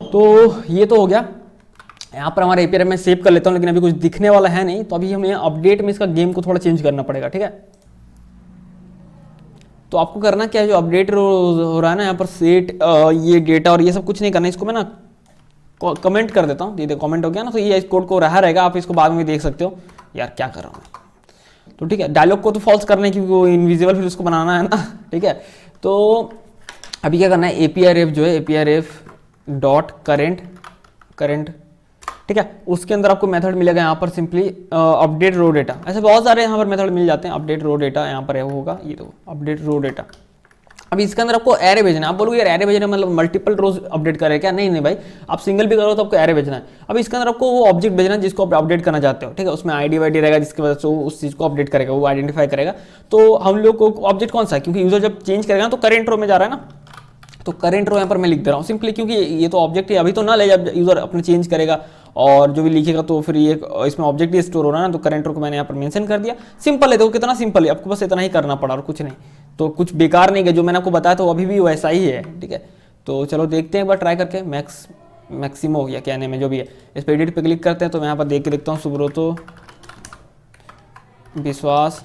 तो ये तो हो गया, यहाँ पर हमारे API में सेव कर लेता हूँ, लेकिन अभी कुछ दिखने वाला है नहीं, तो अभी हमें अपडेट में इसका गेम को थोड़ा चेंज करना पड़ेगा, ठीक है। तो आपको करना क्या है, जो अपडेट हो रहा है ना यहाँ पर सेट ये डेटा और ये सब कुछ नहीं करना, इसको मैं ना कमेंट कर देता हूँ, ये कमेंट हो गया ना, तो ये इस कोड को रहा रहेगा, आप इसको बाद में देख सकते हो। यार क्या कर रहा हूँ मैं, तो ठीक है, डायलॉग को तो फॉल्स करना है क्योंकि वो इनविजिबल फिर उसको बनाना है ना, ठीक है। तो अभी क्या करना है, API ref जो है API ref डॉट करेंट, ठीक है, उसके अंदर आपको मेथड मिलेगा यहाँ पर सिंपली अपडेट रो डेटा। ऐसे बहुत सारे यहाँ पर मेथड मिल जाते हैं। अपडेट रो डेटा यहाँ पर होगा, ये तो अपडेट रो डेटा। अभी इसके अंदर आपको एरे भेजना है। आप बोलोगे यार एरे भेजना मतलब मल्टीपल रोज अपडेट करे क्या? नहीं भाई, आप सिंगल भी करो तो आपको एरे भेजना है। अभी इसके अंदर आपको वो ऑब्जेक्ट भेजना है जिसको आप अपडेट करना चाहते हो, ठीक है, उसमें आईडी वाईडी रहेगा जिसकी वजह से वो उस चीज़ को अपडेट करेगा, वो आइडेंटिफाई करेगा। तो हम लोग को ऑब्जेक्ट कौन सा है, क्योंकि यूजर जब चेंज करेगा तो करेंट रो में जा रहा है ना, तो करेंट रो यहाँ पर मैं लिख दे रहा हूँ सिंपली, क्योंकि ये तो ऑब्जेक्ट ही अभी तो ना ले, जब यूजर अपने चेंज करेगा और जो भी लिखेगा तो फिर ये इसमें ऑब्जेक्ट ही स्टोर हो रहा है ना, तो करेंट रो को मैंने यहाँ पर मेंशन कर दिया। सिंपल है, देखो कितना सिंपल है, आपको बस इतना ही करना पड़ा और कुछ नहीं। तो कुछ बेकार नहीं है, जो मैंने आपको बताया तो अभी भी वैसा ही है, ठीक है। तो चलो देखते हैं एक बार ट्राई करके। मैक्सिमो या क्या नेम है जो भी है, इस पर एडिट पे क्लिक करते हैं। तो मैं यहाँ पर देख के देखता हूँ, सुब्रतो विश्वास,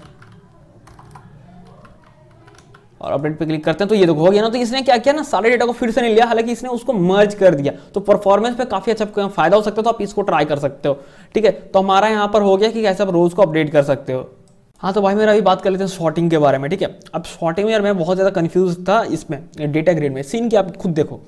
और अपडेट पे क्लिक करते हैं तो ये देखो हो गया ना। तो इसने क्या किया ना, सारे डेटा को फिर से नहीं लिया, हालांकि इसने उसको मर्ज कर दिया। तो परफॉर्मेंस पे काफी अच्छा फायदा हो सकता है, तो आप इसको ट्राई कर सकते हो, ठीक है। तो हमारा यहाँ पर हो गया कि कैसे आप रोज को अपडेट कर सकते हो। हाँ तो भाई मेरा अभी बात कर लेते हैं सॉर्टिंग के बारे में, ठीक है। अब सॉर्टिंग में यार मैं बहुत ज़्यादा कंफ्यूज था इसमें डेटा ग्रिड में। सीन क्या आप खुद देखो,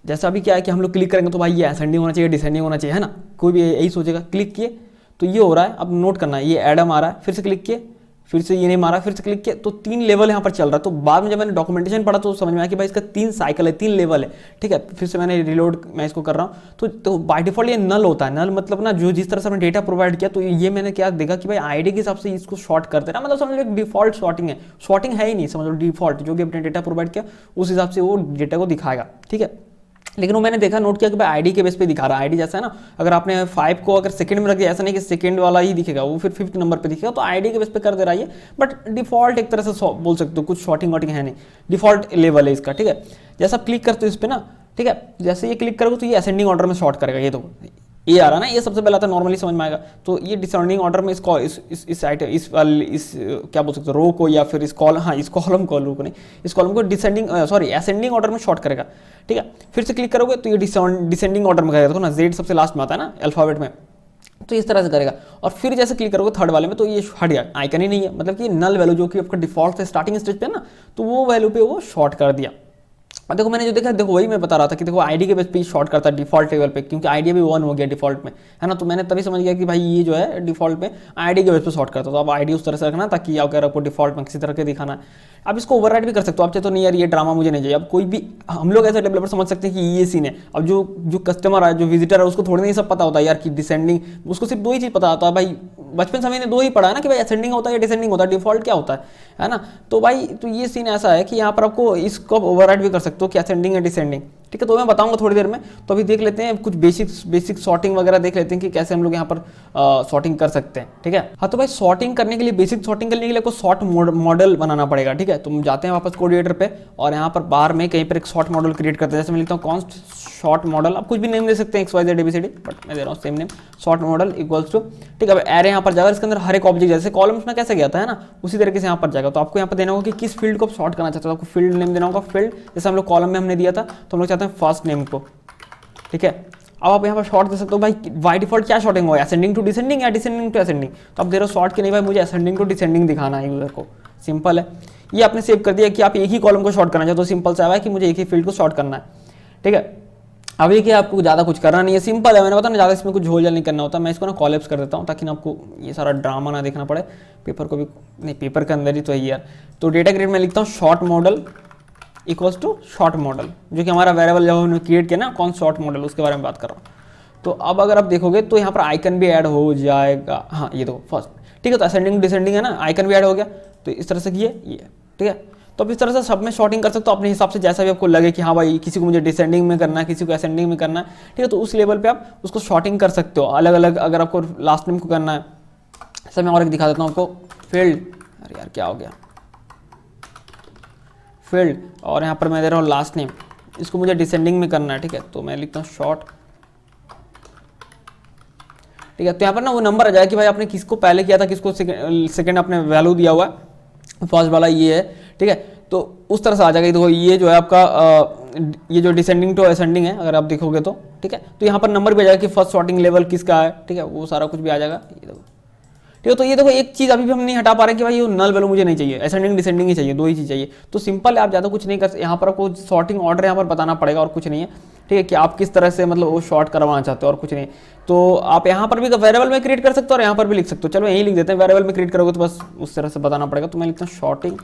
जैसा अभी क्या है कि हम लोग क्लिक करेंगे तो भाई ये असेंडिंग होना चाहिए, डिसेंडिंग होना चाहिए, है ना। कोई भी यही सोचेगा, क्लिक किए तो ये हो रहा है। अब नोट करना है, ये एडम आ रहा है, फिर से क्लिक किए, फिर से ये नहीं मारा, फिर से क्लिक किया, तो 3 लेवल यहाँ पर चल रहा है। तो बाद में जब मैंने डॉक्यूमेंटेशन पढ़ा तो समझ में आया कि भाई इसका 3 साइकिल है, 3 लेवल है, ठीक है। फिर से मैंने रिलोड, मैं इसको कर रहा हूँ तो बाय डिफॉल्ट ये नल होता है। नल मतलब ना जो जिस तरह से हमने डेटा प्रोवाइड किया, तो ये मैंने क्या देखा कि भाई आईडी के हिसाब से इसको शॉर्ट कर दे रहा, मतलब समझ लो डिफॉल्ट शॉर्टिंग है। शॉर्टिंग है ही नहीं, समझ लो डिफॉल्ट जो भी अपने डेटा प्रोवाइड किया उस हिसाब से वो डेटा को दिखाएगा, ठीक है। लेकिन वो मैंने देखा, नोट किया कि भाई आईडी के बेस पे दिखा रहा है। आईडी जैसा है ना, अगर आपने 5 को अगर सेकंड में रख दिया, ऐसा नहीं कि सेकंड वाला ही दिखेगा, वो फिर 5th नंबर पे दिखेगा, तो आईडी के बेस पे कर दे रहा है ये। बट डिफॉल्ट एक तरह से बोल सकते हो, कुछ शॉर्टिंग वॉटिंग है नहीं, डिफॉल्ट लेवल है इसका, ठीक है। जैसा आप क्लिक करते हो इस पर ना, ठीक है, जैसे ये क्लिक करोगे तो ये असेंडिंग ऑर्डर में शॉर्ट करेगा। ये तो ये आ रहा है ना, ये सबसे पहले आता है, नॉर्मली समझ में आएगा। तो ये डिसेंडिंग ऑर्डर में इस आइटम इस क्या बोल सकते हो, रो को या फिर इस कॉलम, हाँ इस कॉलम को, रो को नहीं, इस कॉलम को असेंडिंग ऑर्डर में शॉर्ट करेगा, ठीक है। फिर से क्लिक करोगे तो ये डिसेंडिंग ऑर्डर में करेगा, देखो ना जेड सबसे लास्ट में आता है ना अल्फाबेट में, तो इस तरह से करेगा। और फिर जैसे क्लिक करोगे थर्ड वाले में तो ये हट गया, आइकन ही नहीं है, मतलब कि नल वैल्यू जो कि आपका डिफॉल्ट से स्टार्टिंग स्टेज पे है ना, तो वो वैल्यू पे वो शॉर्ट कर दिया। और देखो मैंने जो देखा, देखो वही मैं बता रहा था कि देखो आईडी के बेस पे शॉर्ट करता है डिफॉल्ट लेवल पे, क्योंकि आईडी भी 1 हो गया डिफॉल्ट में, है ना। तो मैंने तभी समझ गया कि भाई ये जो है डिफॉल्ट में आईडी के बेस पे शॉर्ट करता है। तो अब आईडी उस तरह से रखना ताकि अगर आपको डिफॉल्ट में किसी तरह के दिखाना है। अब इसको ओवरराइड भी कर सकते हो आप चाहे तो, नहीं यार ये ड्रामा मुझे नहीं चाहिए। अब कोई भी हम लोग ऐसे डेवलपर समझ सकते हैं कि ये सीन है। अब जो कस्टमर है, जो विजिटर है, उसको थोड़ी नहीं सब पता होता है यार कि डिसेंडिंग, उसको सिर्फ 2 ही चीज़ पता होता है भाई। बचपन समय ने 2 ही पढ़ा है ना कि भाई असेंडिंग होता है या डिसेंडिंग होता है, डिफॉल्ट क्या होता है ना। तो भाई तो ये सीन ऐसा है कि यहाँ पर आपको इसको ओवरराइड भी कर सकते हो कि असेंडिंग या डिसेंडिंग, ठीक है। तो मैं बताऊंगा थोड़ी देर में। तो अभी देख लेते हैं कुछ बेसिक सॉर्टिंग वगैरह देख लेते हैं कि कैसे हम लोग यहाँ पर सॉर्टिंग कर सकते हैं, ठीक है। हाँ तो भाई सॉर्टिंग करने के लिए, बेसिक सॉर्टिंग करने के लिए आपको सॉर्ट मॉडल बनाना पड़ेगा, ठीक है। तो हम जाते हैं वापस कोड एडिटर पे और यहाँ पर बाहर में कहीं पर एक सॉर्ट मॉडल क्रिएट करते हैं। जैसे मैं लिखता हूँ कॉन्स्ट शॉर्ट मॉडल, आप कुछ भी नेम दे सकते हैं, XYZ ABCD, बट मैं दे रहा हूँ same name short model equals to, ठीक है। अब एरे यहाँ पर जाएगा, इसके अंदर हर एक ऑब्जेक्ट जैसे कॉलम्स में कैसे गया था, है ना, उसी तरीके से यहाँ पर जाएगा। तो आपको यहाँ पर देना होगा कि किस फील्ड को आप शॉर्ट करना चाहते हो। आपको फील्ड नेम देना होगा, फील्ड जैसे हम लोग कॉलम में हमने दिया था, तो हम लोग चाहते हैं फर्स्ट नेम को, ठीक है। अब आप यहाँ पर शॉर्ट दे सकते हो भाई, बाय डिफॉल्ट क्या शॉर्टिंग होगा, असेंडिंग टू डिसेंडिंग या डिसेंडिंग टू असेंडिंग। तो आप दे रहे हो शॉर्ट के नहीं भाई मुझे असेंडिंग टू डिसेंडिंग दिखाना है यूजर को, सिंपल है। ये आपने सेव कर दिया कि आप एक ही कॉलम को शॉर्ट करना चाहते हो, सिंपल सा है कि मुझे एक ही फील्ड को शॉर्ट करना है, ठीक है। अब ये कि आपको ज़्यादा कुछ करना नहीं है, सिंपल है, मैंने बताया ना ज़्यादा इसमें कुछ झोल नहीं करना होता। मैं इसको ना कॉलेप्स कर देता हूँ ताकि ना आपको ये सारा ड्रामा ना देखना पड़े। पेपर को भी नहीं, पेपर के अंदर ही तो है यार। तो डेटा ग्रिड में लिखता हूँ short model equals to short model, जो कि हमारा वेरिएबल जब हमने क्रिएट किया ना कौन शॉर्ट मॉडल, उसके बारे में बात कर रहा हूँ। तो अब अगर आप देखोगे तो यहाँ पर आइकन भी ऐड हो जाएगा, हाँ ये देखो फर्स्ट, ठीक है। तो असेंडिंग डिसेंडिंग है ना, आइकन भी ऐड हो गया। तो इस तरह से किए ये, ठीक है। तो अब इस तरह से सब में शॉर्टिंग कर सकते हो अपने हिसाब से, जैसा भी आपको लगे कि हाँ भाई किसी को मुझे डिसेंडिंग में करना है, किसी को असेंडिंग में करना है, ठीक है। तो उस लेवल पे आप उसको शॉर्टिंग कर सकते हो अलग अलग। अगर आपको लास्ट नेम को करना है, ऐसा मैं और एक दिखा देता हूँ आपको, फील्ड, अरे यार क्या हो गया, फील्ड, और यहाँ पर मैं दे रहा हूँ लास्ट नेम, इसको मुझे डिसेंडिंग में करना है, ठीक है। तो मैं लिखता हूँ शॉर्ट, ठीक है। तो यहाँ पर ना वो नंबर आ जाएगा कि भाई आपने किसको पहले किया था, किसको सेकंड आपने वैल्यू दिया हुआ है, फर्स्ट वाला ये है, ठीक है। तो उस तरह से आ जाएगा। देखो ये जो है आपका ये जो डिसेंडिंग टू असेंडिंग है, अगर आप देखोगे तो, ठीक है। तो यहाँ पर नंबर भी आ जाएगा कि फर्स्ट सॉर्टिंग लेवल किसका है, ठीक है, वो सारा कुछ भी आ जाएगा, ये देखो, ठीक है। तो ये देखो एक चीज़ अभी भी हम नहीं हटा पा रहे कि भाई ये नल वैल्यू मुझे नहीं चाहिए, असेंडिंग डिसेंडिंग ही चाहिए, दो ही चीज़ चाहिए। तो सिंपल है, आप ज़्यादा कुछ नहीं कर, यहाँ पर आपको सॉर्टिंग ऑर्डर यहाँ पर बताना पड़ेगा और कुछ नहीं है, ठीक है, कि आप किस तरह से मतलब वो शॉर्ट करवाना चाहते हो और कुछ नहीं। तो आप यहाँ पर भी वेरिएबल में क्रिएट कर सकते हो और यहाँ पर भी लिख सकते हो। चलो यही लिख देते हैं, वेरिएबल में क्रिएट करोगे तो बस उस तरह से बताना पड़ेगा। तो मैं लिखता हूँ शॉर्टिंग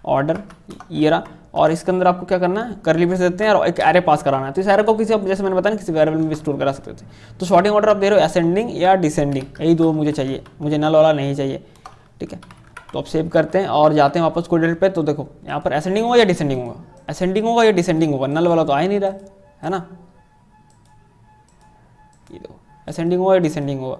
ऑर्डर ये रहा, और इसके अंदर आपको क्या करना है, करली ब्रेस देते हैं और एक एरे पास कराना है। तो इस एरे को किसी, जैसे मैंने बताया, किसी वेरिएबल में भी स्टोर करा सकते थे। तो शॉर्टिंग ऑर्डर आप दे रहे हो असेंडिंग या डिसेंडिंग, यही दो मुझे चाहिए, मुझे नल वाला नहीं चाहिए, ठीक है। तो आप सेव करते हैं और जाते हैं वापस कोड एडिटर पे। तो देखो यहाँ पर असेंडिंग होगा या डिसेंडिंग होगा, असेंडिंग होगा या डिसेंडिंग होगा, नल वाला तो आ ही नहीं रहा है ना, ये देखो असेंडिंग होगा या डिसेंडिंग होगा।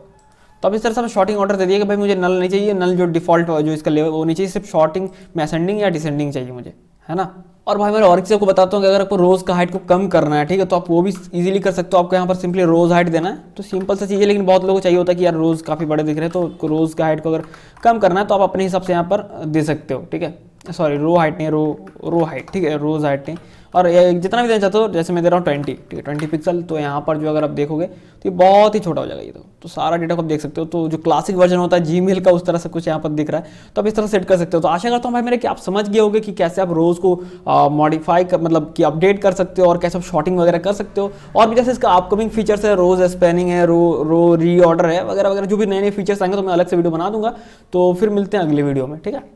तो अब इस तरह से शॉर्टिंग ऑर्डर दे दिया कि भाई मुझे नल नहीं चाहिए, नल जो डिफॉल्ट जो इसका लेवल वो नहीं चाहिए, सिर्फ शॉर्टिंग में असेंडिंग या डिसेंडिंग चाहिए मुझे, है ना। और भाई मैं और किसी को बताता हूँ कि अगर आपको रोज का हाइट को कम करना है, ठीक है, तो आप वो भी इजीली कर सकते हो। आपको यहाँ पर सिंपली रोज हाइट देना है, तो सिंपल सा चीज़ है, लेकिन बहुत लोगों को चाहिए होता है कि यार रोज काफ़ी बड़े दिख रहे हैं, तो रोज का हाइट को अगर कम करना है तो आप अपने हिसाब से यहाँ पर दे सकते हो, ठीक है। सॉरी रो हाइट नहीं, रो हाइट, ठीक है, रोज हाइट नहीं। और जितना भी देना चाहते हो, जैसे मैं दे रहा हूँ 20, ठीक है, 20 पिक्सल। तो यहाँ पर जो अगर आप देखोगे तो ये बहुत ही छोटा हो जाएगा ये तो सारा डेटा को आप देख सकते हो। तो जो क्लासिक वर्जन होता है जीमेल का, उस तरह से कुछ यहाँ पर दिख रहा है, तो आप इस तरह सेट कर सकते हो। तो आशा करता हूँ भाई मेरे कि आप समझ गए होगे कि कैसे आप रोज को मॉडिफाई कर, मतलब कि अपडेट कर सकते हो और कैसे आप शॉर्टिंग वगैरह कर सकते हो। और भी जैसे इसका अपकमिंग फीचर्स है, रोज स्पैनिंग है, रो री ऑर्डर है, वगैरह वगैरह जो भी नए नए फीचर्स आएंगे तो मैं अलग से वीडियो बना दूंगा। तो फिर मिलते हैं अगले वीडियो में, ठीक है।